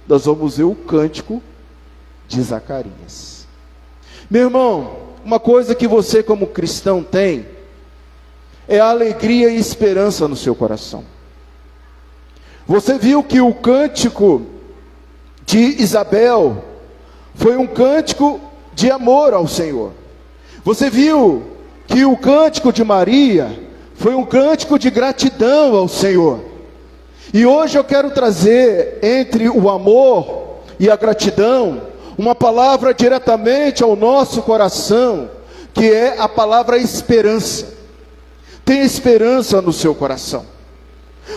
nós vamos ver o cântico de Zacarias. Meu irmão, uma coisa que você como cristão tem, é alegria e esperança no seu coração. Você viu que o cântico de Isabel foi um cântico de amor ao Senhor. Você viu que o cântico de Maria foi um cântico de gratidão ao Senhor. E hoje eu quero trazer entre o amor e a gratidão uma palavra diretamente ao nosso coração, que é a palavra esperança. Tenha esperança no seu coração.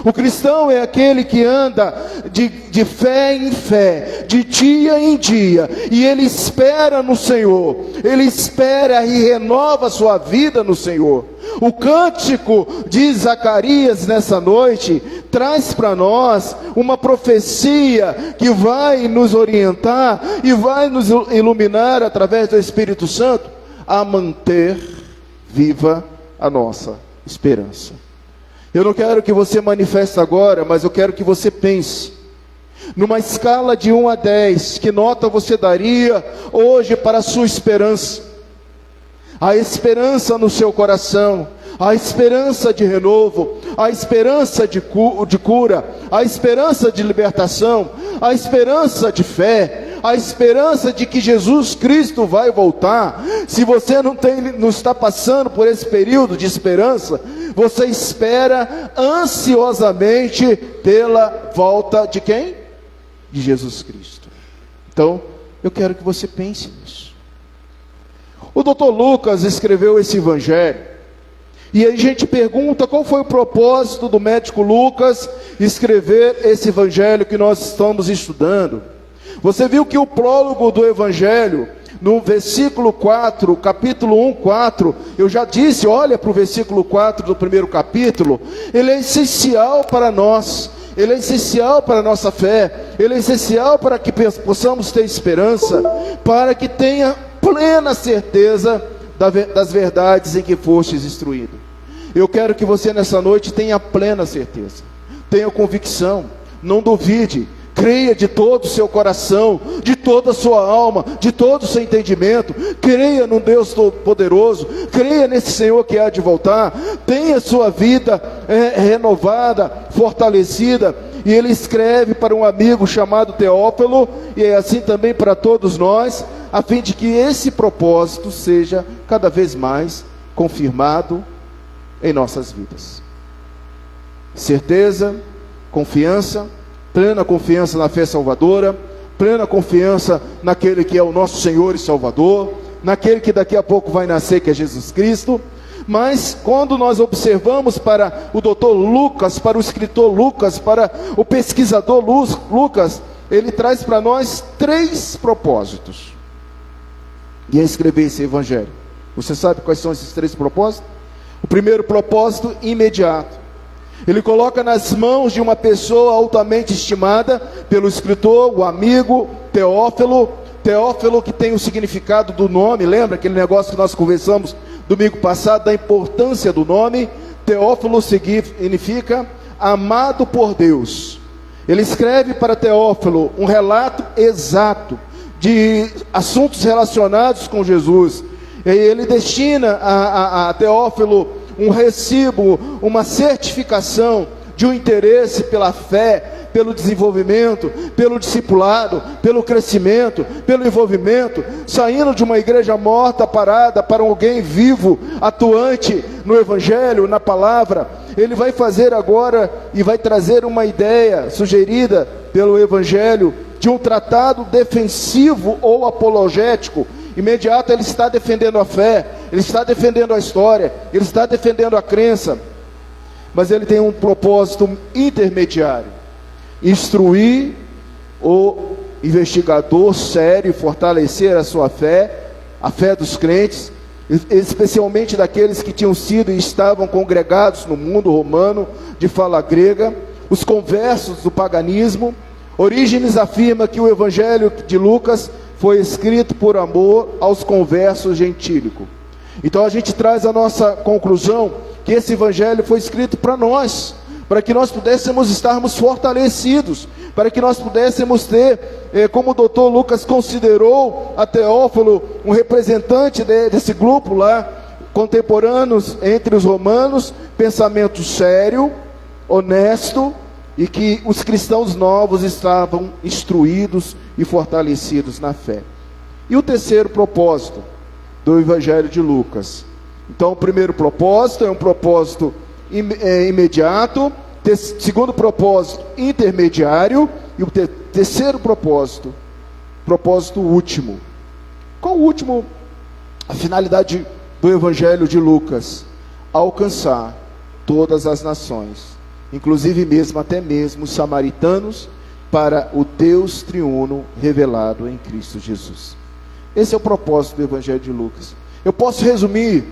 O cristão é aquele que anda de fé em fé, de dia em dia, e ele espera no Senhor, ele espera e renova sua vida no Senhor. O cântico de Zacarias nessa noite traz para nós uma profecia que vai nos orientar e vai nos iluminar através do Espírito Santo a manter viva a nossa esperança. Eu não quero que você manifeste agora, mas eu quero que você pense numa escala de 1 a 10, que nota você daria hoje para a sua esperança? A esperança no seu coração, a esperança de renovo, a esperança de cura, a esperança de libertação, a esperança de fé, a esperança de que Jesus Cristo vai voltar. Se você não está passando por esse período de esperança, você espera ansiosamente pela volta de quem? De Jesus Cristo. Então, eu quero que você pense nisso. O Dr. Lucas escreveu esse evangelho, e a gente pergunta qual foi o propósito do médico Lucas escrever esse evangelho que nós estamos estudando. Você viu que o prólogo do evangelho, no versículo 4, capítulo 1, 4, eu já disse, olha para o versículo 4 do primeiro capítulo, ele é essencial para nós, ele é essencial para a nossa fé, ele é essencial para que possamos ter esperança, para que tenha plena certeza das verdades em que fostes instruído. Eu quero que você nessa noite tenha plena certeza, tenha convicção, não duvide, creia de todo o seu coração, de toda a sua alma, de todo o seu entendimento, creia num Deus Todo-Poderoso, creia nesse Senhor que há de voltar, tenha sua vida renovada, fortalecida. E ele escreve para um amigo chamado Teófilo, e é assim também para todos nós, a fim de que esse propósito seja cada vez mais confirmado em nossas vidas. Certeza, confiança, plena confiança na fé salvadora, plena confiança naquele que é o nosso Senhor e Salvador, naquele que daqui a pouco vai nascer, que é Jesus Cristo. Mas quando nós observamos para o doutor Lucas, para o escritor Lucas, para o pesquisador Lucas, ele traz para nós 3 propósitos de escrever esse evangelho. Você sabe quais são esses 3 propósitos? O primeiro propósito, imediato. Ele coloca nas mãos de uma pessoa altamente estimada pelo escritor, o amigo Teófilo. Teófilo, que tem o significado do nome, lembra aquele negócio que nós conversamos domingo passado, da importância do nome? Teófilo significa amado por Deus. Ele escreve para Teófilo um relato exato de assuntos relacionados com Jesus. E ele destina a Teófilo um recibo, uma certificação de um interesse pela fé, pelo desenvolvimento, pelo discipulado, pelo crescimento, pelo envolvimento, saindo de uma igreja morta, parada, para alguém vivo, atuante no Evangelho, na palavra. Ele vai fazer agora e vai trazer uma ideia sugerida pelo Evangelho de um tratado defensivo ou apologético. Imediato, ele está defendendo a fé, ele está defendendo a história, ele está defendendo a crença, mas ele tem um propósito intermediário: instruir o investigador sério, fortalecer a sua fé, a fé dos crentes, especialmente daqueles que tinham sido e estavam congregados no mundo romano de fala grega, os conversos do paganismo. Orígenes afirma que o evangelho de Lucas foi escrito por amor aos conversos gentílicos. Então a gente traz a nossa conclusão que esse evangelho foi escrito para nós, para que nós pudéssemos estarmos fortalecidos, para que nós pudéssemos ter, como o doutor Lucas considerou a Teófilo, um representante desse grupo lá, contemporâneos entre os romanos, pensamento sério, honesto, e que os cristãos novos estavam instruídos e fortalecidos na fé. E o terceiro propósito do Evangelho de Lucas. Então, o primeiro propósito é um propósito imediato, segundo propósito intermediário, e o terceiro propósito último. Qual o último? A finalidade do Evangelho de Lucas: alcançar todas as nações, inclusive até mesmo os samaritanos, para o Deus triuno revelado em Cristo Jesus. Esse é o propósito do Evangelho de Lucas. Eu posso resumir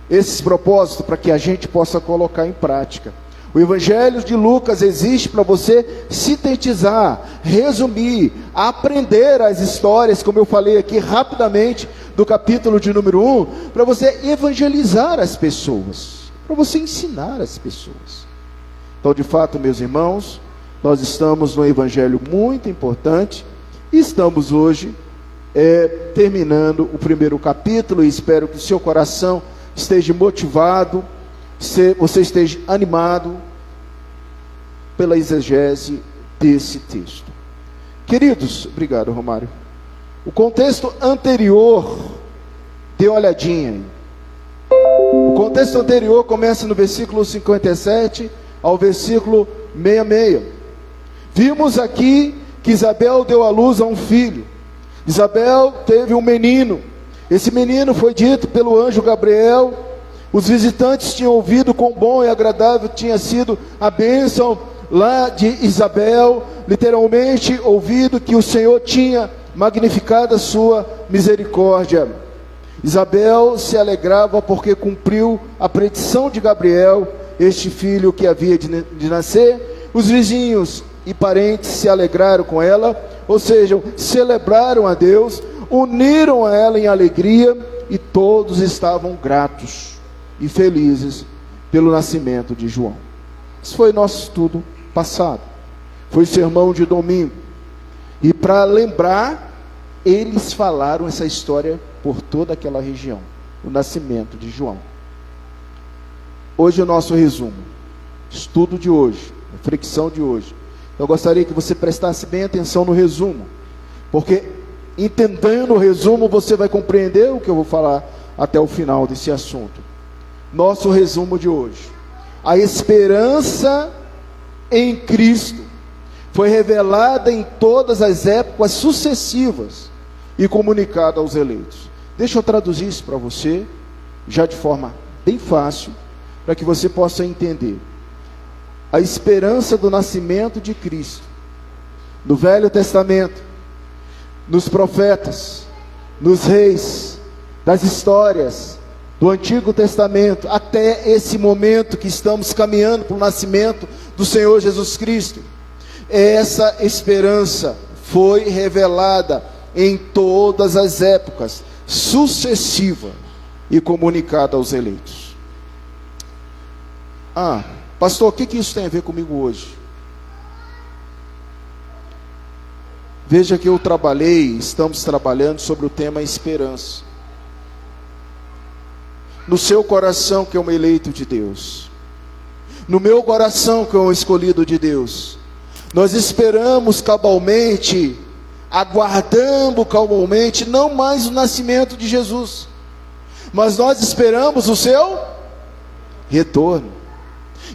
esses propósitos para que a gente possa colocar em prática. O Evangelho de Lucas existe para você sintetizar, resumir, aprender as histórias, como eu falei aqui rapidamente, do capítulo de número 1, para você evangelizar as pessoas, para você ensinar as pessoas. Então, de fato, meus irmãos, nós estamos num Evangelho muito importante, e estamos hoje terminando o primeiro capítulo, e espero que o seu coração esteja motivado, você esteja animado pela exegese desse texto. Queridos, obrigado, Romário. O contexto anterior, dê uma olhadinha aí. O contexto anterior começa no versículo 57 ao versículo 66. Vimos aqui que Isabel deu à luz a um filho. Isabel teve um menino. Esse menino foi dito pelo anjo Gabriel. Os visitantes tinham ouvido quão bom e agradável tinha sido a bênção lá de Isabel, literalmente ouvido que o Senhor tinha magnificado a sua misericórdia. Isabel se alegrava porque cumpriu a predição de Gabriel, este filho que havia de nascer. Os vizinhos e parentes se alegraram com ela, ou seja, celebraram a Deus, uniram a ela em alegria, e todos estavam gratos e felizes pelo nascimento de João. Isso foi nosso estudo passado, foi o sermão de domingo, e para lembrar, eles falaram essa história por toda aquela região, o nascimento de João. Hoje o nosso resumo, estudo de hoje, reflexão de hoje. Eu gostaria que você prestasse bem atenção no resumo, porque entendendo o resumo, você vai compreender o que eu vou falar até o final desse assunto. Nosso resumo de hoje: a esperança em Cristo foi revelada em todas as épocas sucessivas e comunicada aos eleitos. Deixa eu traduzir isso para você, já de forma bem fácil, para que você possa entender. A esperança do nascimento de Cristo, no Velho Testamento, nos profetas, nos reis, das histórias do Antigo Testamento, até esse momento que estamos caminhando para o nascimento do Senhor Jesus Cristo. Essa esperança foi revelada em todas as épocas, sucessiva e comunicada aos eleitos. Pastor, o que isso tem a ver comigo hoje? Veja que estamos trabalhando sobre o tema esperança. No seu coração, que é um eleito de Deus, no meu coração, que é um escolhido de Deus, nós esperamos cabalmente, aguardamos cabalmente, não mais o nascimento de Jesus, mas nós esperamos o seu retorno.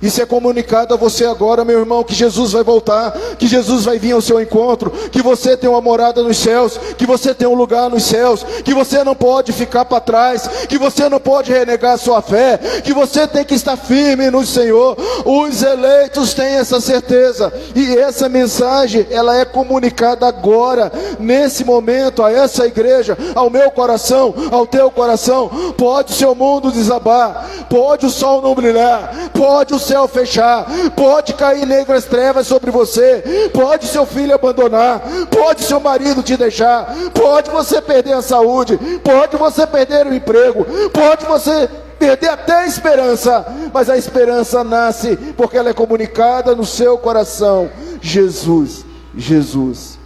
Isso é comunicado a você agora, meu irmão, que Jesus vai voltar, que Jesus vai vir ao seu encontro, que você tem uma morada nos céus, que você tem um lugar nos céus, que você não pode ficar para trás, que você não pode renegar a sua fé, que você tem que estar firme no Senhor. Os eleitos têm essa certeza, e essa mensagem, ela é comunicada agora, nesse momento, a essa igreja, ao meu coração, ao teu coração. Pode o seu mundo desabar, pode o sol não brilhar, pode o céu fechar, pode cair negras trevas sobre você, pode seu filho abandonar, pode seu marido te deixar, pode você perder a saúde, pode você perder o emprego, pode você perder até a esperança, mas a esperança nasce porque ela é comunicada no seu coração. Jesus Jesus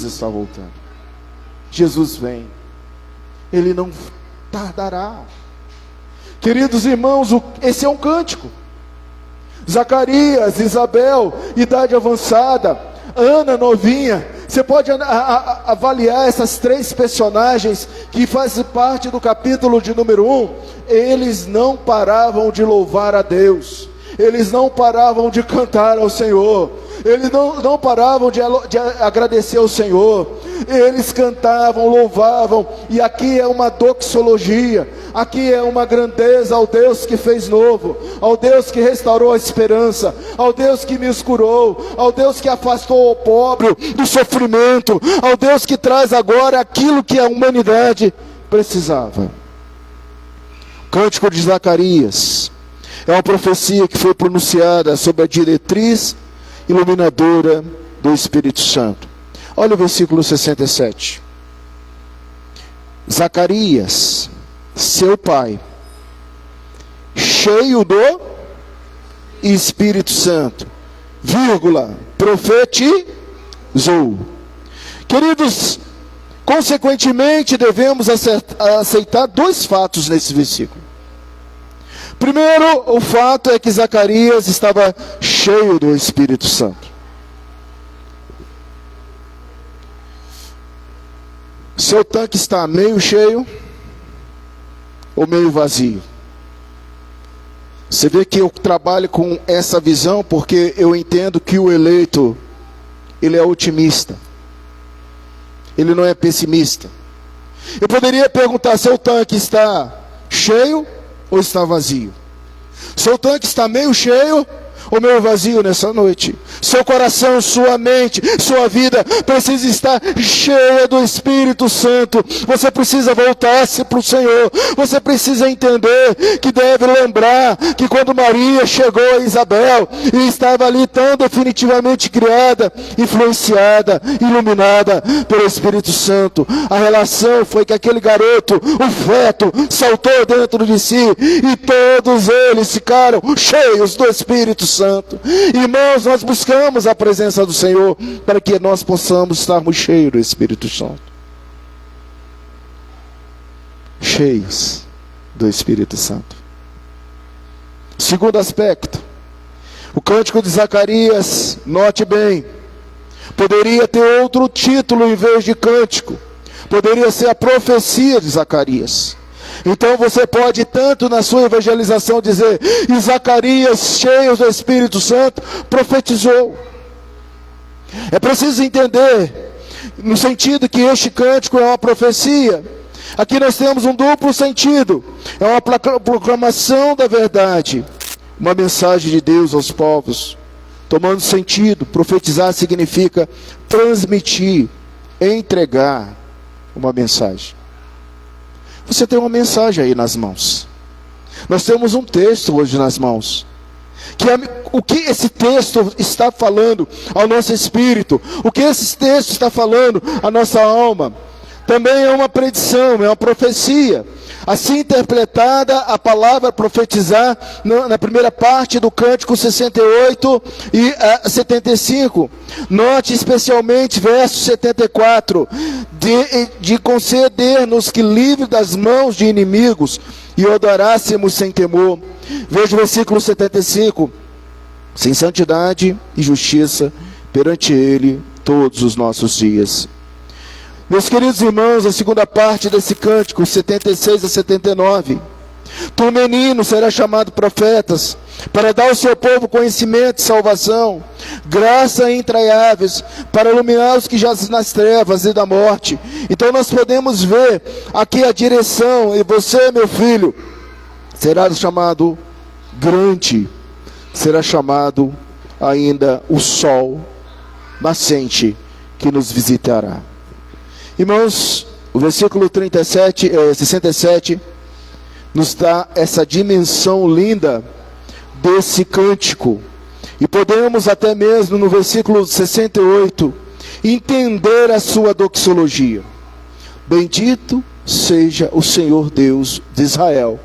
está voltando. Jesus vem. Ele não tardará. Queridos irmãos, esse é um cântico. Zacarias, Isabel, idade avançada, Ana, novinha. Você pode avaliar essas três personagens que fazem parte do capítulo de número 1. Eles não paravam de louvar a Deus. Eles não paravam de cantar ao Senhor. Eles não paravam de agradecer ao Senhor. Eles cantavam, louvavam. E aqui é uma doxologia. Aqui é uma grandeza ao Deus que fez novo, ao Deus que restaurou a esperança, ao Deus que me curou, ao Deus que afastou o pobre do sofrimento, ao Deus que traz agora aquilo que a humanidade precisava. O cântico de Zacarias é uma profecia que foi pronunciada sobre a diretriz iluminadora do Espírito Santo. Olha o versículo 67. Zacarias, seu pai, cheio do Espírito Santo, vírgula, profetizou. Queridos, consequentemente devemos aceitar dois fatos nesse versículo. Primeiro, o fato é que Zacarias estava cheio do Espírito Santo. Seu tanque está meio cheio ou meio vazio? Você vê que eu trabalho com essa visão porque eu entendo que o eleito, ele é otimista. Ele não é pessimista. Eu poderia perguntar: seu tanque está cheio ou está vazio? Seu tanque está meio cheio ou meio vazio nessa noite? Seu coração, sua mente, sua vida precisa estar cheia do Espírito Santo. Você precisa voltar-se para o Senhor. Você precisa entender que deve lembrar que quando Maria chegou a Isabel e estava ali tão definitivamente criada, influenciada, iluminada pelo Espírito Santo, a relação foi que aquele garoto, o feto, saltou dentro de si e todos eles ficaram cheios do Espírito Santo. Irmãos, nós buscamos a presença do Senhor para que nós possamos estarmos cheios do Espírito Santo. Cheios do Espírito Santo. Segundo aspecto, o cântico de Zacarias, note bem, poderia ter outro título em vez de cântico. Poderia ser a profecia de Zacarias. Então você pode tanto na sua evangelização dizer: e Zacarias, cheio do Espírito Santo, profetizou. É preciso entender, no sentido que este cântico é uma profecia. Aqui nós temos um duplo sentido. É uma proclamação da verdade, uma mensagem de Deus aos povos. Tomando sentido, profetizar significa transmitir, entregar uma mensagem. Você tem uma mensagem aí nas mãos. Nós temos um texto hoje nas mãos. O que esse texto está falando ao nosso espírito? O que esse texto está falando à nossa alma? Também é uma predição, é uma profecia. Assim interpretada, a palavra profetizar, na primeira parte do cântico 68 e 75. Note especialmente verso 74. De conceder-nos que livre das mãos de inimigos e o adorássemos sem temor. Veja o versículo 75. Sem santidade e justiça perante Ele todos os nossos dias. Meus queridos irmãos, a segunda parte desse cântico, 76 a 79. Tu, menino, serás chamado profetas, para dar ao seu povo conhecimento e salvação, graça intraiáveis, para iluminar os que jazem nas trevas e da morte. Então nós podemos ver aqui a direção, e você, meu filho, será chamado grande, será chamado ainda o sol nascente que nos visitará. Irmãos, o versículo 67 nos dá essa dimensão linda desse cântico. E podemos até mesmo no versículo 68 entender a sua doxologia. Bendito seja o Senhor Deus de Israel,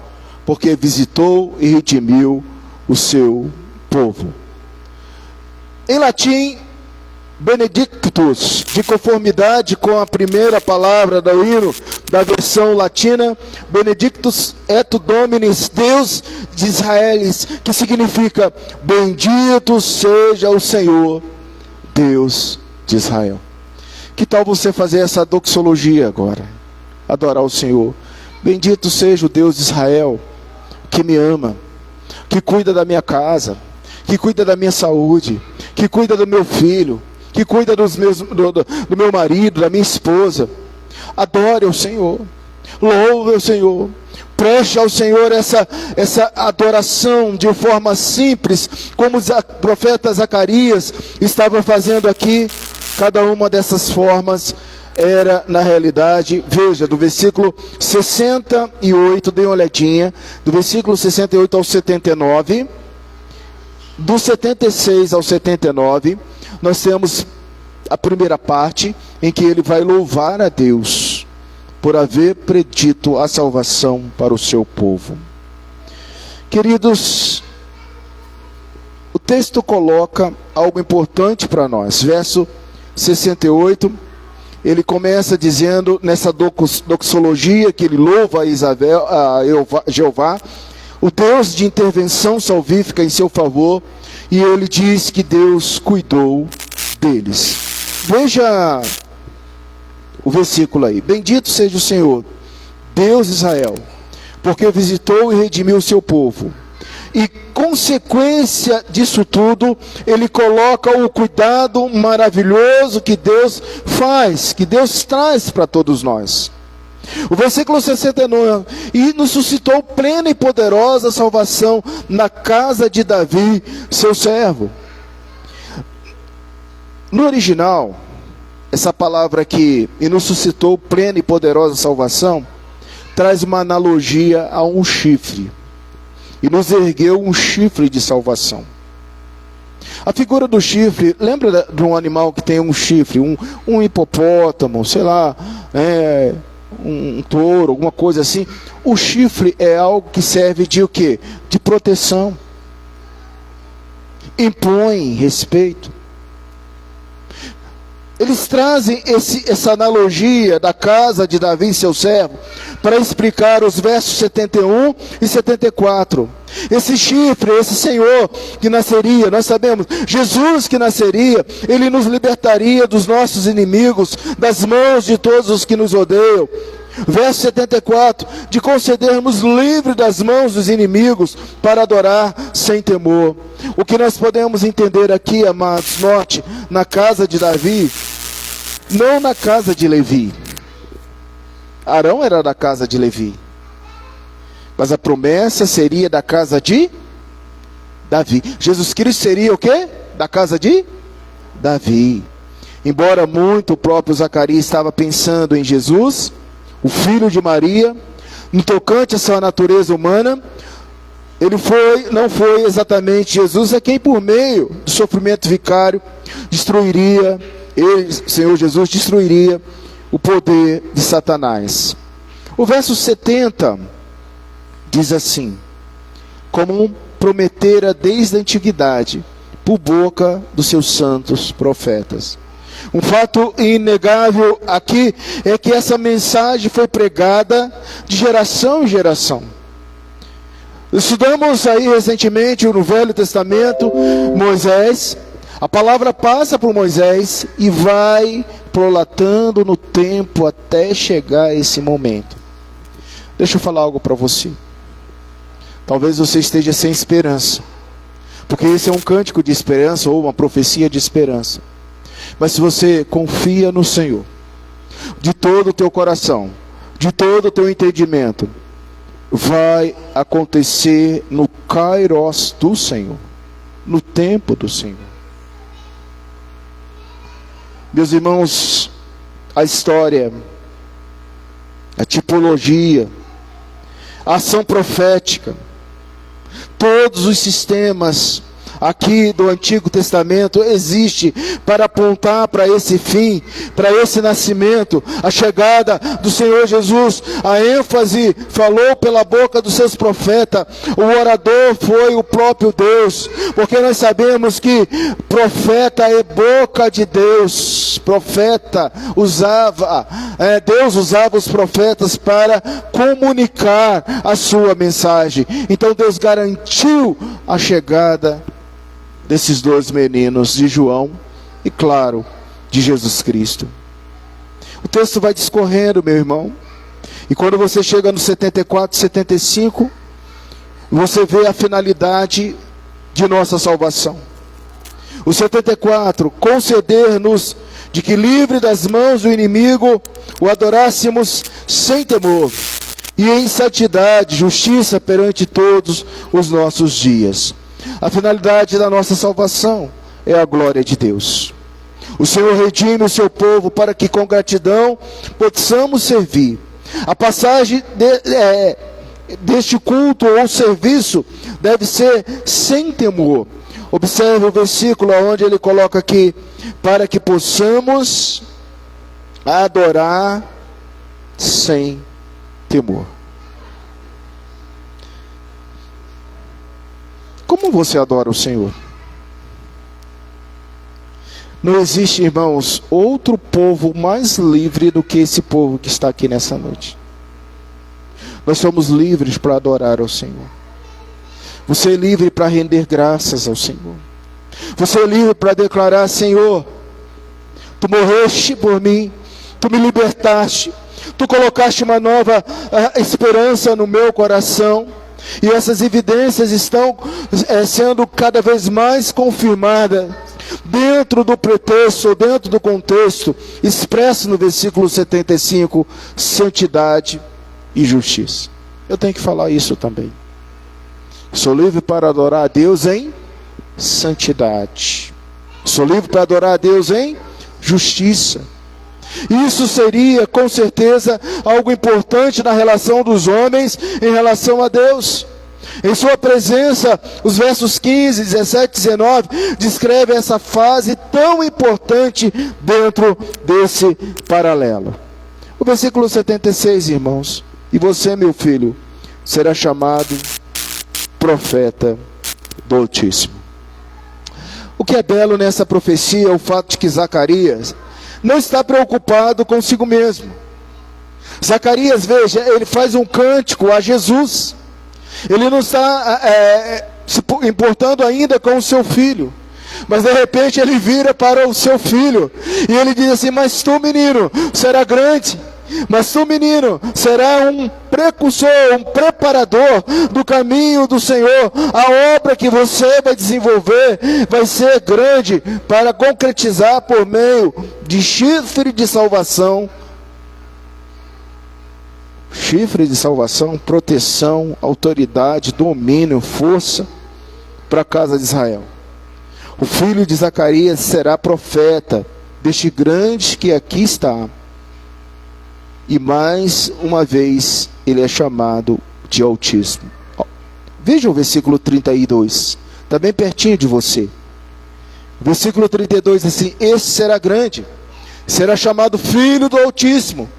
porque visitou e redimiu o seu povo. Em latim, Benedictus, de conformidade com a primeira palavra do hino da versão latina, Benedictus et Dominis, Deus de Israelis, que significa bendito seja o Senhor, Deus de Israel. Que tal você fazer essa doxologia agora? Adorar o Senhor. Bendito seja o Deus de Israel, que me ama, que cuida da minha casa, que cuida da minha saúde, que cuida do meu filho, que cuida do meu marido, da minha esposa. Adore ao Senhor, louve ao Senhor, preste ao Senhor essa adoração de forma simples, como o profeta Zacarias estava fazendo aqui. Cada uma dessas formas era, na realidade, veja, do versículo 68, dê uma olhadinha, do versículo 68 ao 79, do 76 ao 79, nós temos a primeira parte, em que ele vai louvar a Deus, por haver predito a salvação para o seu povo. Queridos, o texto coloca algo importante para nós, verso 68, ele começa dizendo, nessa doxologia, que ele louva a Jeová, o Deus de intervenção salvífica em seu favor, e ele diz que Deus cuidou deles. Veja o versículo aí. Bendito seja o Senhor, Deus de Israel, porque visitou e redimiu o seu povo. E consequência disso tudo, ele coloca o cuidado maravilhoso que Deus faz, que Deus traz para todos nós. O versículo 69, e nos suscitou plena e poderosa salvação na casa de Davi, seu servo. No original, essa palavra aqui, e nos suscitou plena e poderosa salvação, traz uma analogia a um chifre. E nos ergueu um chifre de salvação. A figura do chifre, lembra de um animal que tem um chifre, um hipopótamo, sei lá, um touro, alguma coisa assim. O chifre é algo que serve de o quê? De proteção. Impõe respeito. Eles trazem essa analogia da casa de Davi, seu servo, para explicar os versos 71 e 74. Esse chifre, esse Senhor que nasceria, nós sabemos, Jesus que nasceria, Ele nos libertaria dos nossos inimigos, das mãos de todos os que nos odeiam. Verso 74, de concedermos livre das mãos dos inimigos, para adorar sem temor. O que nós podemos entender aqui, amados, note, na casa de Davi, não na casa de Levi. Arão era da casa de Levi, mas a promessa seria da casa de Davi. Jesus Cristo seria o quê? Da casa de Davi. Embora muito o próprio Zacarias estava pensando em Jesus, o filho de Maria, no tocante a sua natureza humana, não foi exatamente Jesus a quem, por meio do sofrimento vicário, destruiria, Senhor Jesus destruiria o poder de Satanás. O verso 70 diz assim: como prometera desde a antiguidade, por boca dos seus santos profetas. Um fato inegável aqui é que essa mensagem foi pregada de geração em geração. Estudamos aí recentemente no Velho Testamento, Moisés. A palavra passa por Moisés e vai prolatando no tempo até chegar a esse momento. Deixa eu falar algo para você. Talvez você esteja sem esperança, porque esse é um cântico de esperança ou uma profecia de esperança. Mas se você confia no Senhor, de todo o teu coração, de todo o teu entendimento, vai acontecer no Kairos do Senhor, no tempo do Senhor. Meus irmãos, a história, a tipologia, a ação profética, todos os sistemas aqui do Antigo Testamento existe para apontar para esse fim, para esse nascimento, a chegada do Senhor Jesus. A ênfase falou pela boca dos seus profetas, o orador foi o próprio Deus, porque nós sabemos que profeta é boca de Deus. Profeta Deus usava os profetas para comunicar a sua mensagem. Então Deus garantiu a chegada desses dois meninos, de João e, claro, de Jesus Cristo. O texto vai discorrendo, meu irmão, e quando você chega no 74, 75, você vê a finalidade de nossa salvação. O 74, conceder-nos de que, livre das mãos do inimigo, o adorássemos sem temor e em santidade, justiça perante todos os nossos dias. A finalidade da nossa salvação é a glória de Deus. O Senhor redime o seu povo para que com gratidão possamos servir. A passagem deste culto ou serviço deve ser sem temor. Observe o versículo onde ele coloca aqui: para que possamos adorar sem temor. Como você adora o Senhor? Não existe, irmãos, outro povo mais livre do que esse povo que está aqui nessa noite. Nós somos livres para adorar ao Senhor. Você é livre para render graças ao Senhor. Você é livre para declarar: Senhor, Tu morreste por mim, Tu me libertaste, Tu colocaste uma nova esperança no meu coração. E essas evidências estão sendo cada vez mais confirmadas dentro do pretexto, dentro do contexto expresso no versículo 75, santidade e justiça. Eu tenho que falar isso também. Sou livre para adorar a Deus em santidade. Sou livre para adorar a Deus em justiça. Isso seria, com certeza, algo importante na relação dos homens em relação a Deus. Em sua presença, os versos 15, 17 e 19 descrevem essa fase tão importante dentro desse paralelo. O versículo 76, irmãos: e você, meu filho, será chamado profeta do Altíssimo. O que é belo nessa profecia é o fato de que Zacarias não está preocupado consigo mesmo. Zacarias, veja, ele faz um cântico a Jesus. Ele não está se importando ainda com o seu filho. Mas de repente ele vira para o seu filho e ele diz assim: mas tu, menino, será grande. Mas tu, menino, será um precursor, um preparador do caminho do Senhor. A obra que você vai desenvolver vai ser grande para concretizar por meio de chifre de salvação. Chifre de salvação, proteção, autoridade, domínio, força para a casa de Israel. O filho de Zacarias será profeta deste grande que aqui está. E mais uma vez ele é chamado de Altíssimo. Veja o versículo 32, está bem pertinho de você. Versículo 32 assim: esse será grande, será chamado Filho do Altíssimo.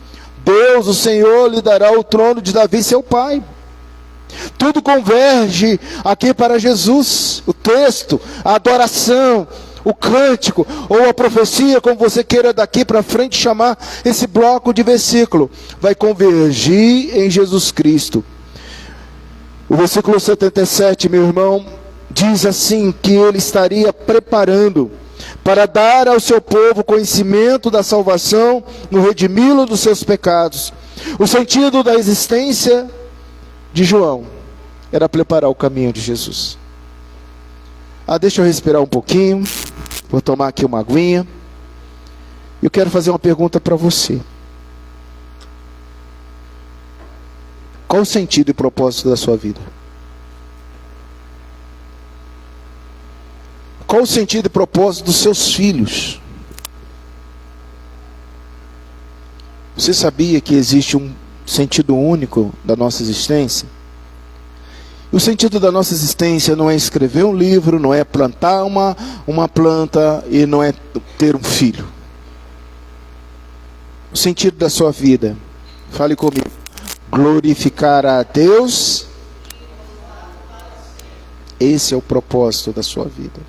Deus, o Senhor, lhe dará o trono de Davi, seu pai. Tudo converge aqui para Jesus. O texto, a adoração, o cântico, ou a profecia, como você queira daqui para frente chamar esse bloco de versículo, vai convergir em Jesus Cristo. O versículo 77, meu irmão, diz assim, que ele estaria preparando para dar ao seu povo conhecimento da salvação, no redimi-lo dos seus pecados. O sentido da existência de João era preparar o caminho de Jesus. Deixa eu respirar um pouquinho. Vou tomar aqui uma aguinha. Eu quero fazer uma pergunta para você. Qual o sentido e propósito da sua vida? Qual o sentido e propósito dos seus filhos? Você sabia que existe um sentido único da nossa existência? O sentido da nossa existência não é escrever um livro, não é plantar uma planta e não é ter um filho. O sentido da sua vida, fale comigo, glorificar a Deus. Esse é o propósito da sua vida.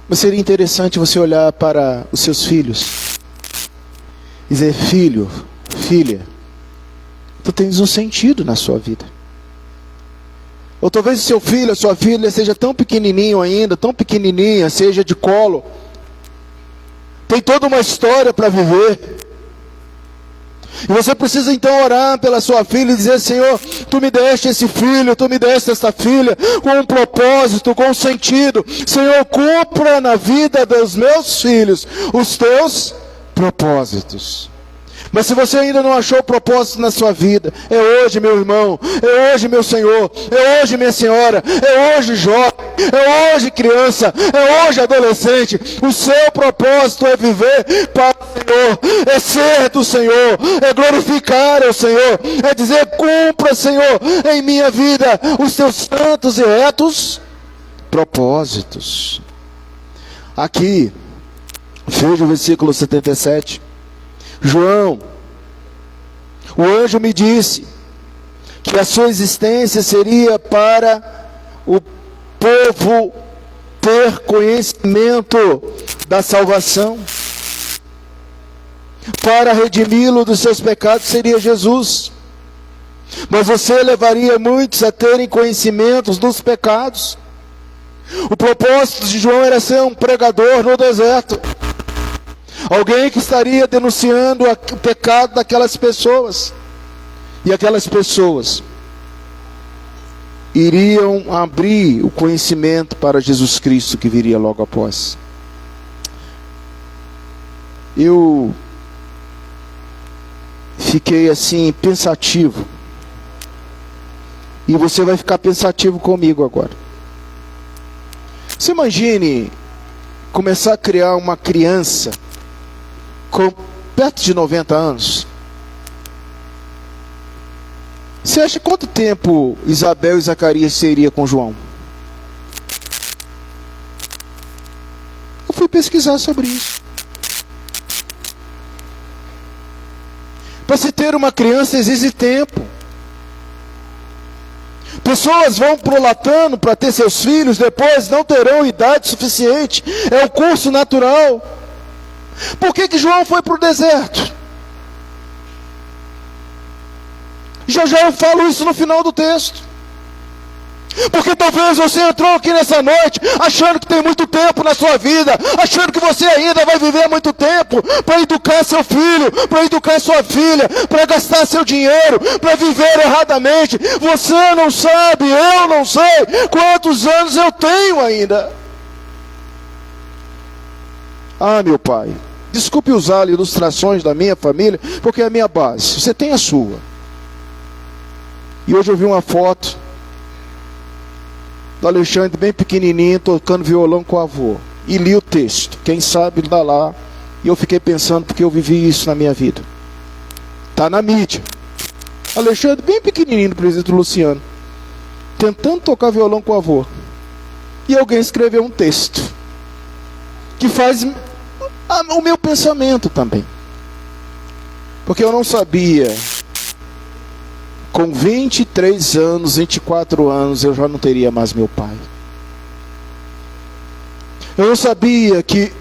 Mas seria interessante você olhar para os seus filhos e dizer: filho, filha, tu tens um sentido na sua vida. Ou talvez o seu filho, a sua filha seja tão pequenininho ainda, tão pequenininha, seja de colo, tem toda uma história para viver. E você precisa então orar pela sua filha e dizer: Senhor, tu me deste esse filho, tu me deste esta filha com um propósito, com um sentido. Senhor, cumpra na vida dos meus filhos os teus propósitos. Mas se você ainda não achou propósito na sua vida, é hoje, meu irmão, é hoje, meu Senhor, é hoje, minha senhora, é hoje, jovem, é hoje, criança, é hoje, adolescente. O seu propósito é viver para o Senhor, é ser do Senhor, é glorificar ao Senhor, é dizer: cumpra, Senhor, em minha vida os teus santos e retos propósitos. Aqui, veja o versículo 77. João, o anjo me disse que a sua existência seria para o povo ter conhecimento da salvação, para redimi-lo dos seus pecados seria Jesus. Mas você levaria muitos a terem conhecimentos dos pecados. O propósito de João era ser um pregador no deserto, alguém que estaria denunciando o pecado daquelas pessoas. E aquelas pessoas iriam abrir o conhecimento para Jesus Cristo que viria logo após. Eu fiquei assim pensativo. E você vai ficar pensativo comigo agora. Você imagine começar a criar uma criança com perto de 90 anos. Você acha quanto tempo Isabel e Zacarias seria com João? Eu fui pesquisar sobre isso. Para se ter uma criança exige tempo. Pessoas vão prolatando para ter seus filhos, depois não terão idade suficiente. É o curso natural. Por que João foi para o deserto? Já eu falo isso no final do texto. Porque talvez você entrou aqui nessa noite achando que tem muito tempo na sua vida, achando que você ainda vai viver muito tempo para educar seu filho, para educar sua filha, para gastar seu dinheiro, para viver erradamente. Você não sabe, eu não sei quantos anos eu tenho ainda. Ah, meu pai, desculpe usar ilustrações da minha família, porque é a minha base. Você tem a sua. E hoje eu vi uma foto do Alexandre bem pequenininho, tocando violão com o avô. E li o texto. Quem sabe dá lá. E eu fiquei pensando, porque eu vivi isso na minha vida. Está na mídia. Alexandre bem pequenininho, do presidente Luciano, tentando tocar violão com o avô. E alguém escreveu um texto que faz o meu pensamento também. Porque eu não sabia, com 23 anos, 24 anos, eu já não teria mais meu pai. Eu não sabia que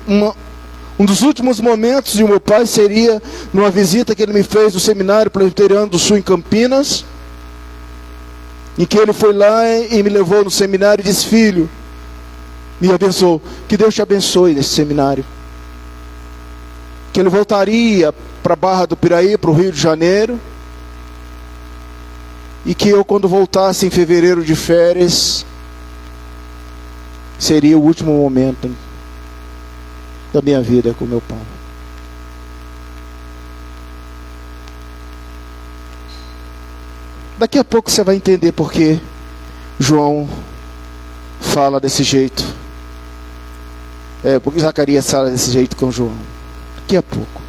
um dos últimos momentos de meu pai seria numa visita que ele me fez no Seminário Presbiteriano do Sul em Campinas, em que ele foi lá e me levou no seminário e disse: filho, me abençoou, que Deus te abençoe nesse seminário. Que ele voltaria para a Barra do Piraí, para o Rio de Janeiro, e que eu, quando voltasse em fevereiro de férias, seria o último momento da minha vida com meu pai. Daqui a pouco você vai entender por que João fala desse jeito. Porque Zacarias fala desse jeito com João. Daqui a pouco.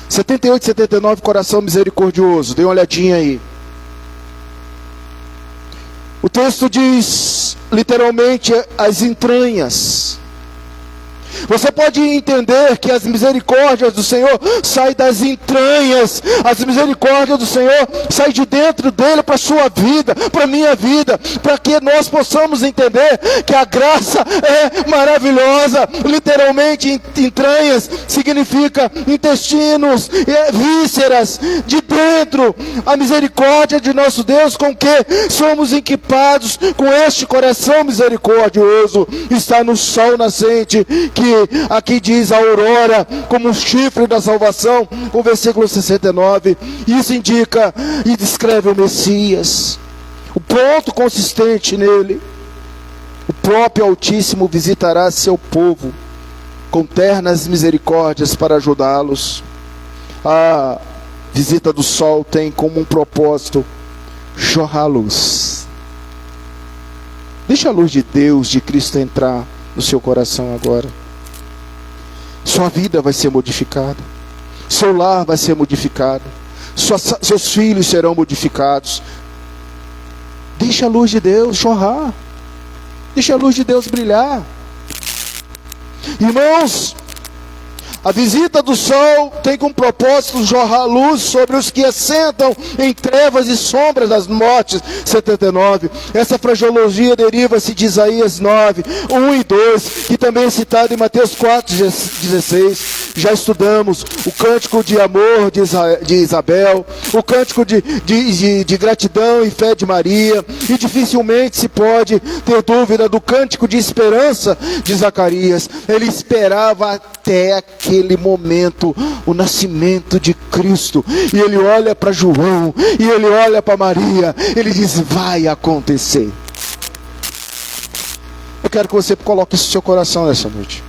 78, 79, coração misericordioso. Dê uma olhadinha aí. O texto diz, literalmente, as entranhas. Você pode entender que as misericórdias do Senhor saem das entranhas. As misericórdias do Senhor saem de dentro dele para a sua vida, para a minha vida, para que nós possamos entender que a graça é maravilhosa. Literalmente, entranhas significa intestinos, vísceras, de dentro. A misericórdia de nosso Deus, com que somos equipados com este coração misericordioso, está no sol nascente, que aqui diz a aurora como um chifre da salvação, o versículo 69, isso indica e descreve o Messias, o ponto consistente nele. O próprio Altíssimo visitará seu povo com ternas misericórdias para ajudá-los. A visita do sol tem como um propósito jorrar luz. Deixa a luz de Deus, de Cristo, entrar no seu coração agora. Sua vida vai ser modificada, seu lar vai ser modificado, seus filhos serão modificados. Deixa a luz de Deus jorrar, deixa a luz de Deus brilhar. Irmãos, a visita do sol tem como propósito jorrar luz sobre os que assentam em trevas e sombras das mortes. 79. Essa fraseologia deriva-se de Isaías 9, 1 e 2, que também é citado em Mateus 4, 16. Já estudamos o cântico de amor de Isabel, o cântico de gratidão e fé de Maria, e dificilmente se pode ter dúvida do cântico de esperança de Zacarias. Ele esperava até aquele momento o nascimento de Cristo, e ele olha para João, e ele olha para Maria, ele diz: vai acontecer. Eu quero que você coloque isso no seu coração nessa noite.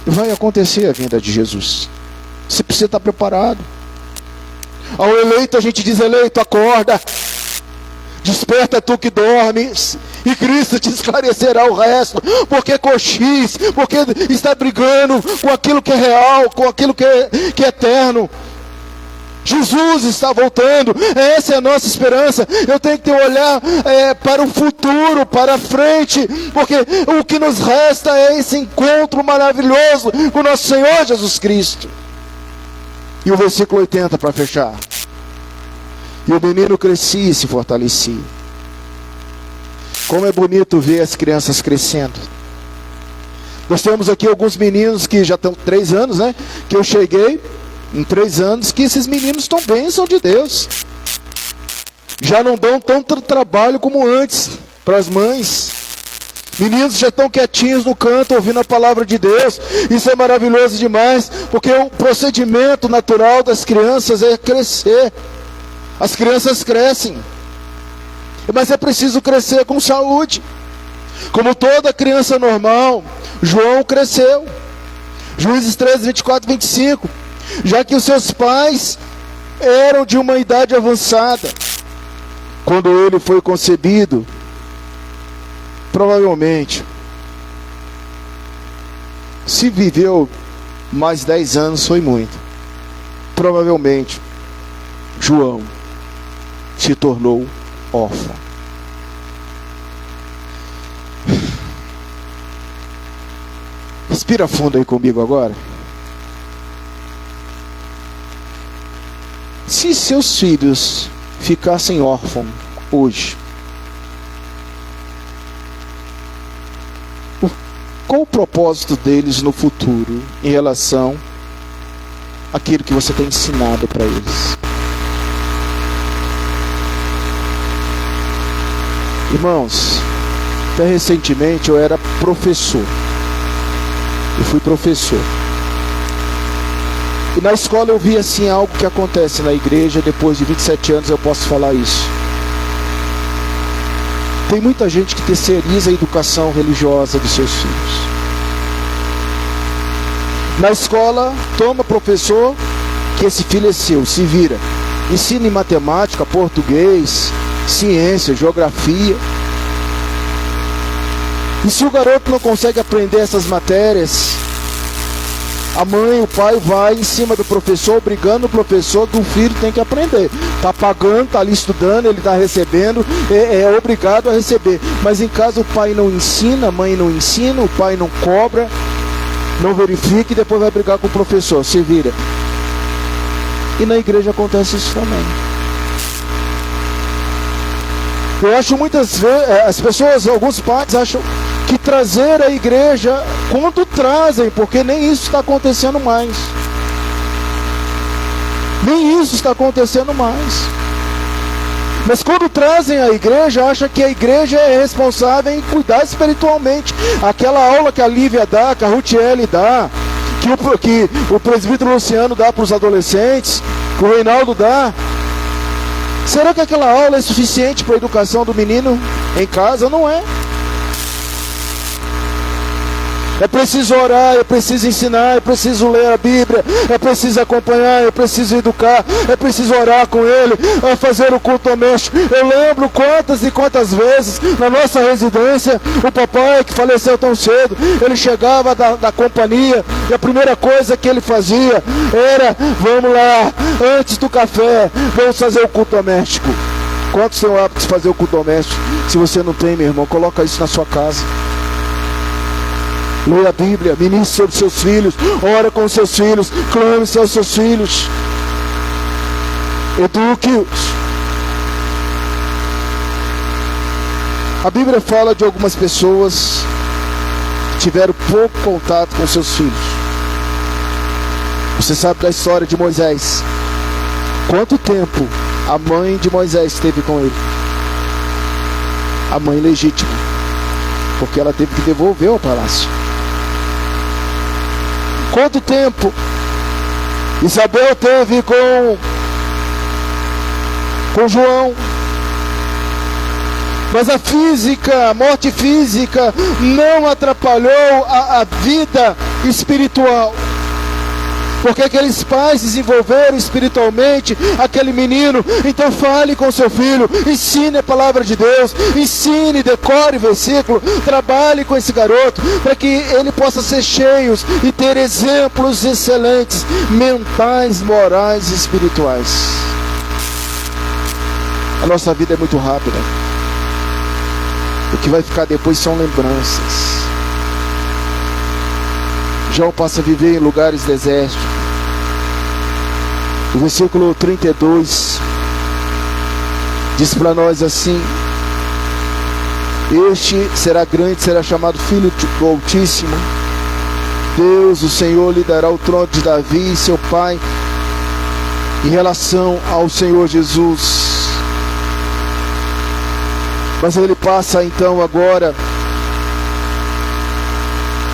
Vai acontecer a vinda de Jesus. Você precisa estar preparado. Ao eleito a gente diz: eleito, acorda, desperta tu que dormes, e Cristo te esclarecerá o resto. Porque cochis, porque está brigando com aquilo que é real, com aquilo que é eterno. Jesus está voltando, essa é a nossa esperança. Eu tenho que ter um olhar para o futuro, para a frente, porque o que nos resta é esse encontro maravilhoso com o nosso Senhor Jesus Cristo. E o versículo 80 para fechar: e o menino crescia e se fortalecia. Como é bonito ver as crianças crescendo. Nós temos aqui alguns meninos que já estão 3 anos, né? Que eu cheguei em 3 anos, que esses meninos estão bênção de Deus. Já não dão tanto trabalho como antes para as mães. Meninos já estão quietinhos no canto, ouvindo a palavra de Deus. Isso é maravilhoso demais, porque o procedimento natural das crianças é crescer. As crianças crescem, mas é preciso crescer com saúde. Como toda criança normal, João cresceu. Juízes 13, 24, 25. Já que os seus pais eram de uma idade avançada quando ele foi concebido, provavelmente, se viveu mais 10 anos foi muito. Provavelmente João se tornou órfão. Respira fundo aí comigo agora. Se seus filhos ficassem órfãos hoje, qual o propósito deles no futuro em relação àquilo que você tem ensinado para eles? Irmãos, até recentemente eu era professor. Eu fui professor. E na escola eu vi assim algo que acontece na igreja. Depois de 27 anos eu posso falar isso. Tem muita gente que terceiriza a educação religiosa dos seus filhos. Na escola, toma professor, que esse filho é seu, se vira. Ensina em matemática, português, ciência, geografia. E se o garoto não consegue aprender essas matérias, A mãe, o pai vai em cima do professor, obrigando o professor que o filho tem que aprender. Está pagando, está ali estudando, ele está recebendo, é obrigado a receber. Mas em casa o pai não ensina, a mãe não ensina, o pai não cobra, não verifica e depois vai brigar com o professor, se vira. E na igreja acontece isso também. Eu acho muitas vezes, as pessoas, alguns pais acham que trazer a igreja, quanto trazem, porque nem isso está acontecendo mais. Nem isso está acontecendo mais. Mas quando trazem a igreja, acham que a igreja é responsável em cuidar espiritualmente. Aquela aula que a Lívia dá, que a Rutiele dá, que o presbítero Luciano dá para os adolescentes, que o Reinaldo dá. Será que aquela aula é suficiente para a educação do menino em casa? Não é. É preciso orar, é preciso ensinar, é preciso ler a Bíblia, é preciso acompanhar, é preciso educar, é preciso orar com ele, é fazer o culto doméstico. Eu lembro quantas e quantas vezes na nossa residência, o papai que faleceu tão cedo, ele chegava da companhia e a primeira coisa que ele fazia era: vamos lá, antes do café, vamos fazer o culto doméstico. Quantos têm o hábito de fazer o culto doméstico? Se você não tem, meu irmão, coloca isso na sua casa. Leia a Bíblia, ministre sobre seus filhos, ora com seus filhos, clame-se aos seus filhos, eduque-os. A Bíblia fala de algumas pessoas que tiveram pouco contato com seus filhos. Você sabe da história de Moisés. Quanto tempo a mãe de Moisés esteve com ele? A mãe legítima, porque ela teve que devolver ao palácio. Quanto tempo Isabel teve com João? Mas a morte física não atrapalhou a vida espiritual. Porque aqueles pais desenvolveram espiritualmente aquele menino. Então fale com seu filho, ensine a palavra de Deus, ensine, decore versículo, trabalhe com esse garoto, para que ele possa ser cheio e ter exemplos excelentes, mentais, morais e espirituais. A nossa vida é muito rápida. O que vai ficar depois são lembranças. João passa a viver em lugares desérticos. O versículo 32 diz para nós assim: este será grande, será chamado Filho do Altíssimo. Deus, o Senhor, lhe dará o trono de Davi, seu pai. Em relação ao Senhor Jesus. Mas ele passa então agora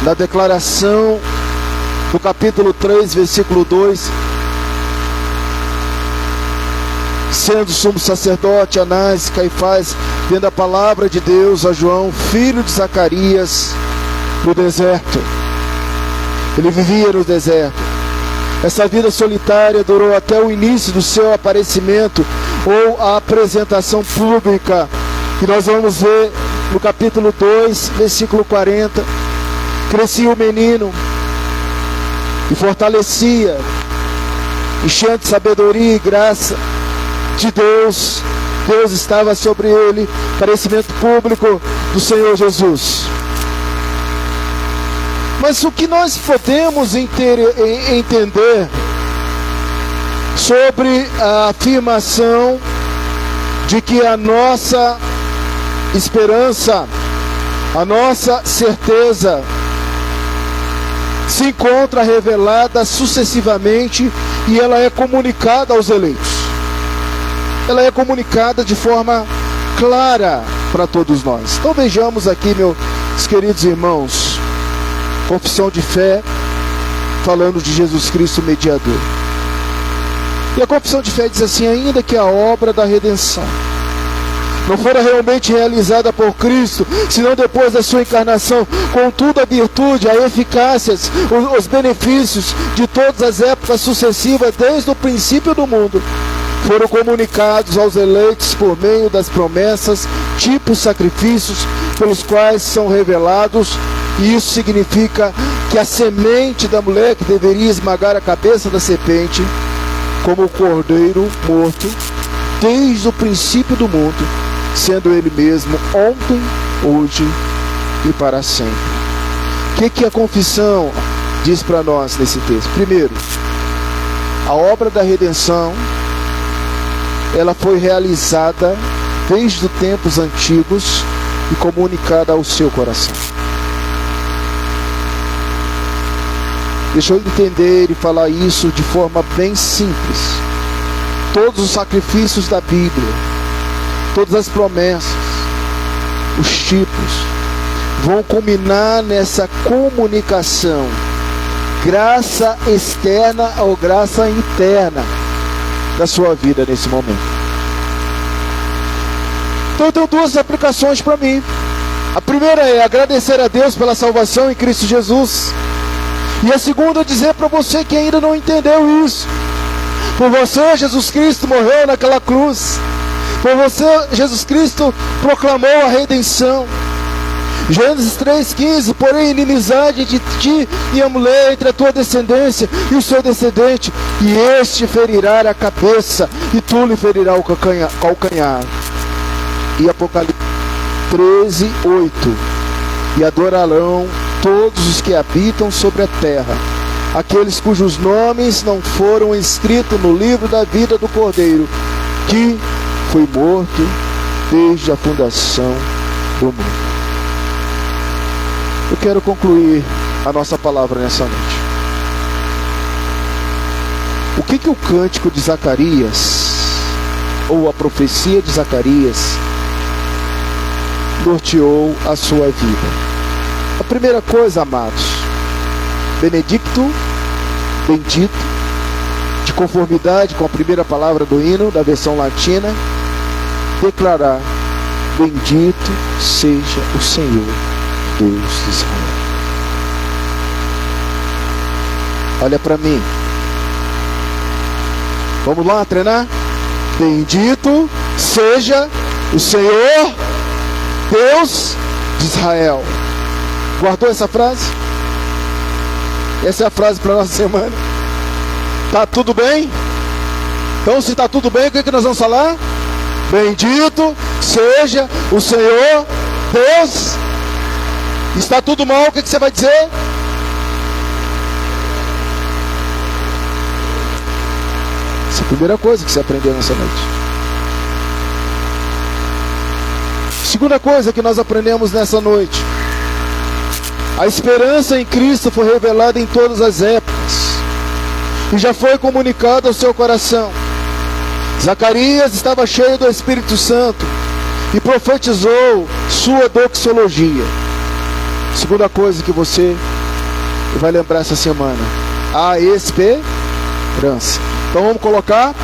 na declaração do capítulo 3, versículo 2, sendo sumo sacerdote Anás e Caifás, dando a palavra de Deus a João, filho de Zacarias, no deserto. Ele vivia no deserto. Essa vida solitária durou até o início do seu aparecimento, ou a apresentação pública, que nós vamos ver no capítulo 2, versículo 40. Crescia o menino e fortalecia, enchendo de sabedoria e graça de Deus. Deus estava sobre ele. Aparecimento público do Senhor Jesus. Mas o que nós podemos entender sobre a afirmação de que a nossa esperança, a nossa certeza se encontra revelada sucessivamente e ela é comunicada aos eleitos. Ela é comunicada de forma clara para todos nós. Então vejamos aqui, meus queridos irmãos, confissão de fé, falando de Jesus Cristo mediador. E a confissão de fé diz assim: ainda que a obra da redenção não fora realmente realizada por Cristo, senão depois da sua encarnação, contudo a virtude, a eficácia, os benefícios de todas as épocas sucessivas, desde o princípio do mundo, foram comunicados aos eleitos por meio das promessas, tipos, sacrifícios, pelos quais são revelados. E isso significa que a semente da mulher que deveria esmagar a cabeça da serpente, como o cordeiro morto, desde o princípio do mundo, sendo ele mesmo ontem, hoje e para sempre. O que a confissão diz para nós nesse texto? Primeiro, a obra da redenção, ela foi realizada desde os tempos antigos e comunicada ao seu coração. Deixa eu entender e falar isso de forma bem simples. Todos os sacrifícios da Bíblia, todas as promessas, os tipos, vão culminar nessa comunicação, graça externa ou graça interna da sua vida nesse momento. Então eu tenho duas aplicações para mim. A primeira é agradecer a Deus pela salvação em Cristo Jesus. E a segunda é dizer para você que ainda não entendeu isso. Por você, Jesus Cristo morreu naquela cruz. Por você, Jesus Cristo proclamou a redenção. Gênesis 3,15, porém inimizade entre ti e a mulher, entre a tua descendência e o seu descendente, e este ferirá a cabeça, e tu lhe ferirá o calcanhar. E Apocalipse 13:8, e adorarão todos os que habitam sobre a terra, aqueles cujos nomes não foram escritos no livro da vida do Cordeiro, que foi morto desde a fundação do mundo. Eu quero concluir a nossa palavra nessa noite. O que o cântico de Zacarias, ou a profecia de Zacarias, norteou a sua vida? A primeira coisa, amados, benedicto, bendito, de conformidade com a primeira palavra do hino, da versão latina, declarar: bendito seja o Senhor, Deus de Israel. Olha para mim. Vamos lá treinar? Bendito seja o Senhor, Deus de Israel. Guardou essa frase? Essa é a frase para a nossa semana. Tá tudo bem? Então, se está tudo bem, o que nós vamos falar? Bendito seja o Senhor, Deus. Está tudo mal, o que você vai dizer? Essa é a primeira coisa que você aprendeu nessa noite. Segunda coisa que nós aprendemos nessa noite: a esperança em Cristo foi revelada em todas as épocas e já foi comunicada ao seu coração. Zacarias estava cheio do Espírito Santo e profetizou sua doxologia. Segunda coisa que você vai lembrar essa semana: a esperança. Então vamos colocar: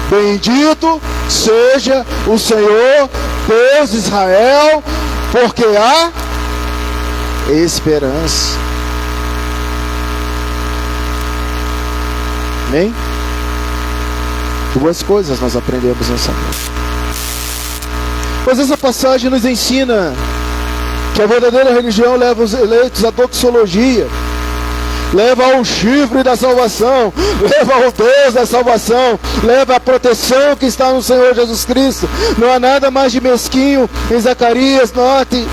bendito seja o Senhor, Deus de Israel, porque há esperança. Amém? Duas coisas nós aprendemos nessa noite. Pois essa passagem nos ensina que a verdadeira religião leva os eleitos à doxologia, leva ao chifre da salvação, leva ao Deus da salvação, leva a proteção que está no Senhor Jesus Cristo. Não há nada mais de mesquinho em Zacarias. Note,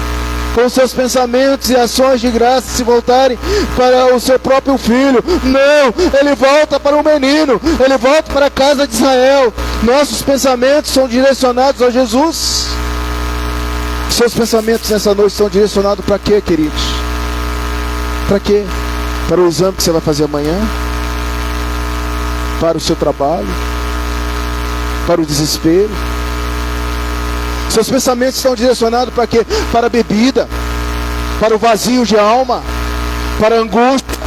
com seus pensamentos e ações de graça se voltarem para o seu próprio filho. Não, ele volta para o menino, ele volta para a casa de Israel. Nossos pensamentos são direcionados a Jesus. Seus pensamentos nessa noite são direcionados para quê, queridos? Para quê? Para o exame que você vai fazer amanhã? Para o seu trabalho? Para o desespero? Seus pensamentos estão direcionados para quê? Para a bebida, para o vazio de alma, para a angústia.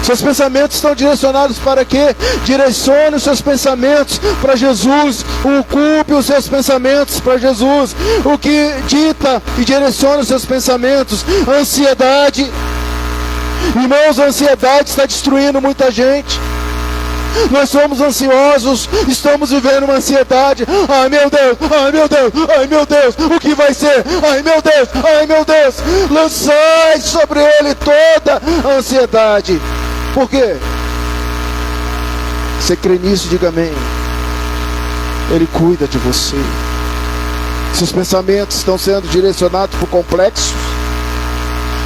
Seus pensamentos estão direcionados para quê? Direcione os seus pensamentos para Jesus. Ocupe os seus pensamentos para Jesus. O que dita e direciona os seus pensamentos? Ansiedade. Irmãos, a ansiedade está destruindo muita gente. Nós somos ansiosos, estamos vivendo uma ansiedade. Ai meu Deus, ai meu Deus, ai meu Deus, o que vai ser? Ai meu Deus, ai meu Deus. Lançai sobre ele toda a ansiedade. Por quê? Você crê nisso? Diga amém. Ele cuida de você. Seus pensamentos estão sendo direcionados por complexos.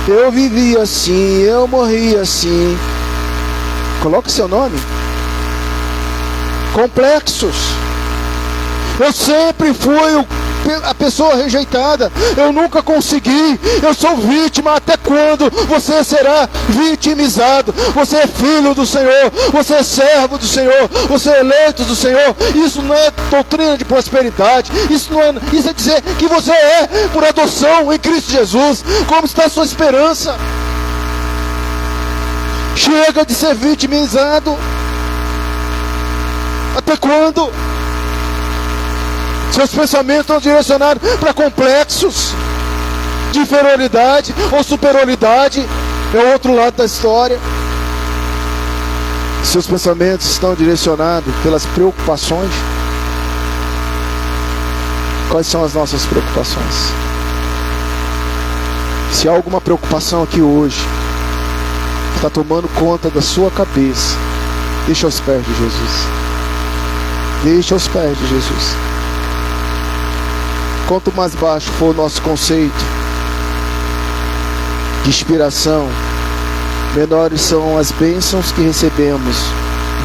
Eu vivi assim, eu morri assim. Coloque seu nome. Complexos. Eu sempre fui a pessoa rejeitada. Eu nunca consegui. Eu sou vítima. Até quando você será vitimizado? Você é filho do Senhor. Você é servo do Senhor. Você é eleito do Senhor. Isso não é doutrina de prosperidade. Isso é dizer que você é por adoção em Cristo Jesus. Como está a sua esperança? Chega de ser vitimizado. Até quando? Seus pensamentos estão direcionados para complexos de inferioridade ou superioridade. É o outro lado da história. Seus pensamentos estão direcionados pelas preocupações. Quais são as nossas preocupações? Se há alguma preocupação aqui hoje que está tomando conta da sua cabeça, deixa aos pés de Jesus. Deixa aos pés de Jesus. Quanto mais baixo for o nosso conceito de inspiração, menores são as bênçãos que recebemos,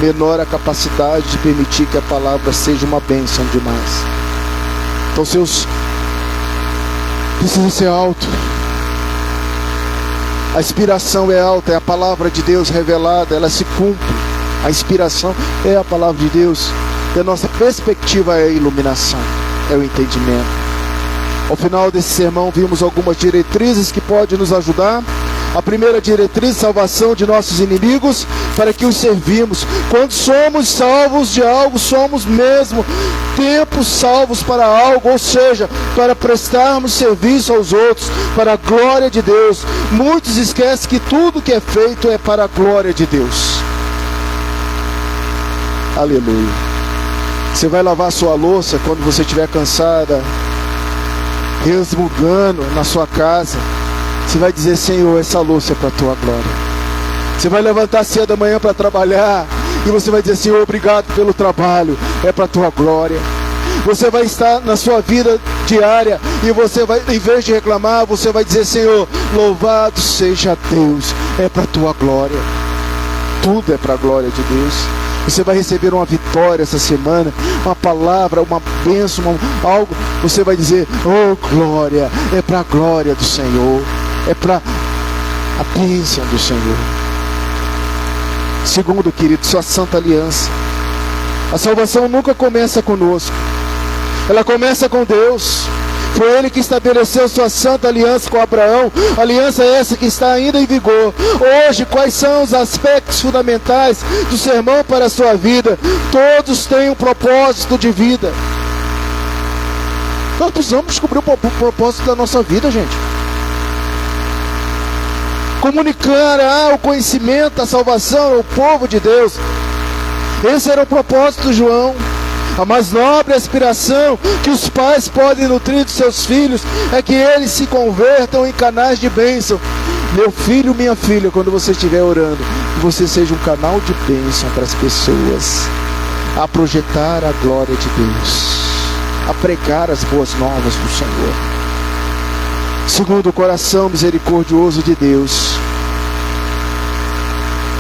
menor a capacidade de permitir que a palavra seja uma bênção demais. Então seus precisa ser alto. A inspiração é alta, é a palavra de Deus revelada, ela se cumpre. A inspiração é a palavra de Deus. E a nossa perspectiva é a iluminação, é o entendimento. Ao final desse sermão vimos algumas diretrizes que podem nos ajudar. A primeira diretriz, salvação de nossos inimigos, para que os servimos. Quando somos salvos de algo, somos mesmo tempos salvos para algo, ou seja, para prestarmos serviço aos outros, para a glória de Deus. Muitos esquecem que tudo que é feito é para a glória de Deus. Aleluia. Você vai lavar sua louça quando você estiver cansada, resmungando na sua casa. Você vai dizer: Senhor, essa louça é para a tua glória. Você vai levantar cedo da manhã para trabalhar e você vai dizer: Senhor, obrigado pelo trabalho, é para a tua glória. Você vai estar na sua vida diária e você vai, em vez de reclamar, você vai dizer: Senhor, louvado seja Deus, é para a tua glória. Tudo é para a glória de Deus. Você vai receber uma vitória essa semana, uma palavra, uma bênção, algo. Você vai dizer: oh glória, é para a glória do Senhor, é para a bênção do Senhor. Segundo, querido, sua santa aliança. A salvação nunca começa conosco, ela começa com Deus. Foi Ele que estabeleceu sua santa aliança com Abraão. Aliança essa que está ainda em vigor. Hoje, quais são os aspectos fundamentais do sermão para a sua vida? Todos têm um propósito de vida. Nós precisamos descobrir o propósito da nossa vida, gente. Comunicar o conhecimento, a salvação ao povo de Deus. Esse era o propósito de João. A mais nobre aspiração que os pais podem nutrir dos seus filhos é que eles se convertam em canais de bênção. Meu filho, minha filha, quando você estiver orando, você seja um canal de bênção para as pessoas, a projetar a glória de Deus, a pregar as boas novas do Senhor. Segundo, o coração misericordioso de Deus.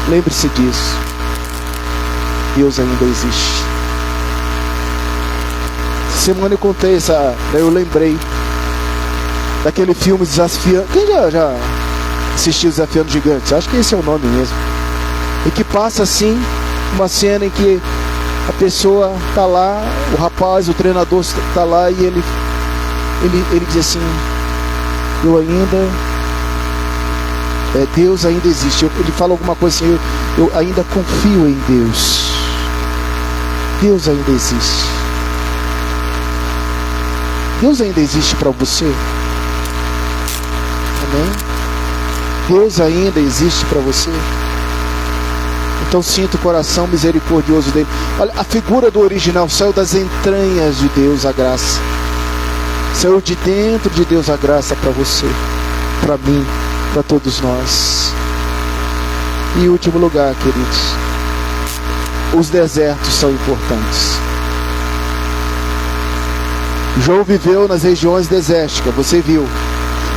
Lembre-se disso. Deus ainda existe. Semana eu contei eu lembrei daquele filme Desafiando. Quem já assistiu Desafiando Gigantes? Acho que esse é o nome mesmo. E que passa assim uma cena em que a pessoa está lá, o rapaz, o treinador está lá e ele diz assim: eu ainda, Deus ainda existe. Ele fala alguma coisa assim: eu ainda confio em Deus. Deus ainda existe. Deus ainda existe para você? Amém? Deus ainda existe para você? Então sinta o coração misericordioso dele. Olha, a figura do original saiu das entranhas de Deus, a graça. Saiu de dentro de Deus a graça para você, para mim, para todos nós. E em último lugar, queridos, os desertos são importantes. João viveu nas regiões desérticas, você viu.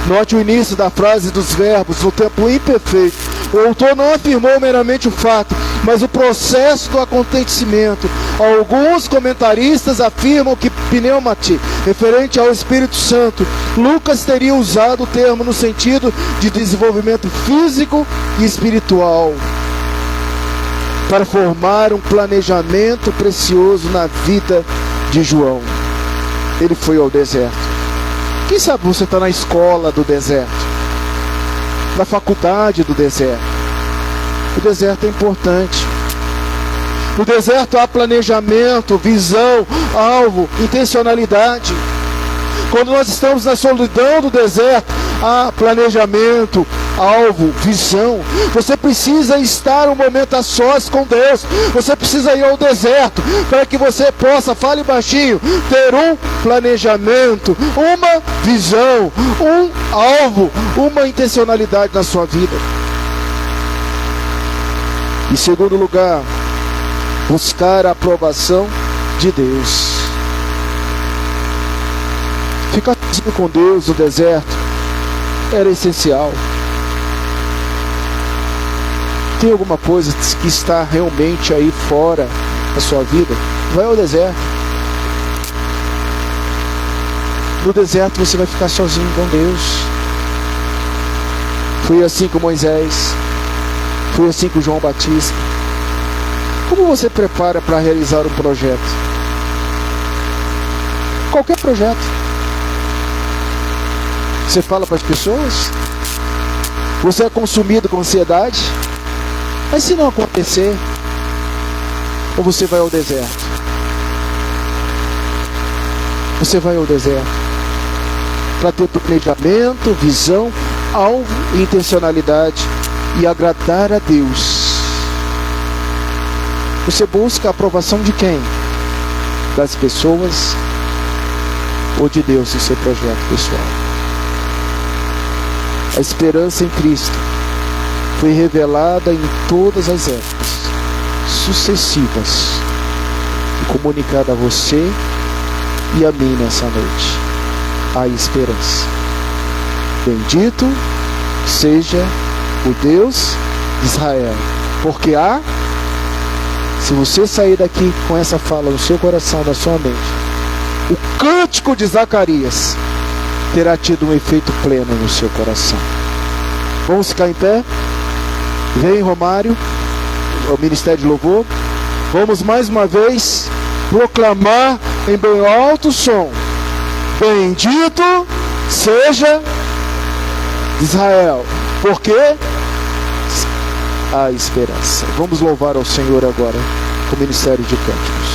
Note o início da frase dos verbos, no tempo imperfeito. O autor não afirmou meramente o fato, mas o processo do acontecimento. Alguns comentaristas afirmam que pneumati, referente ao Espírito Santo, Lucas teria usado o termo no sentido de desenvolvimento físico e espiritual, para formar um planejamento precioso na vida de João. Ele foi ao deserto. Quem sabe você está na escola do deserto, na faculdade do deserto. O deserto é importante. No deserto há planejamento, visão, alvo, intencionalidade. Quando nós estamos na solidão do deserto, há planejamento, alvo, visão. Você precisa estar um momento a sós com Deus. Você precisa ir ao deserto para que você possa, fale baixinho, ter um planejamento, uma visão, um alvo, uma intencionalidade na sua vida. Em segundo lugar, buscar a aprovação de Deus. Ficar com Deus no deserto era essencial. Tem alguma coisa que está realmente aí fora da sua vida? Vai ao deserto. No deserto você vai ficar sozinho com Deus. Foi assim com Moisés. Foi assim com João Batista. Como você prepara para realizar um projeto? Qualquer projeto. Você fala para as pessoas? Você é consumido com ansiedade? Mas se não acontecer, ou você vai ao deserto? Você vai ao deserto para ter planejamento, visão, alvo e intencionalidade e agradar a Deus. Você busca a aprovação de quem? Das pessoas ou de Deus em seu projeto pessoal? A esperança em Cristo foi revelada em todas as épocas sucessivas e comunicada a você e a mim nessa noite. Há esperança. Bendito seja o Deus de Israel, porque há, se você sair daqui com essa fala no seu coração, na sua mente, o cântico de Zacarias terá tido um efeito pleno no seu coração. Vamos ficar em pé? Vem, Romário, o Ministério de Louvor. Vamos mais uma vez proclamar em bem alto som: bendito seja Israel, porque há esperança. Vamos louvar ao Senhor agora com o Ministério de Cânticos.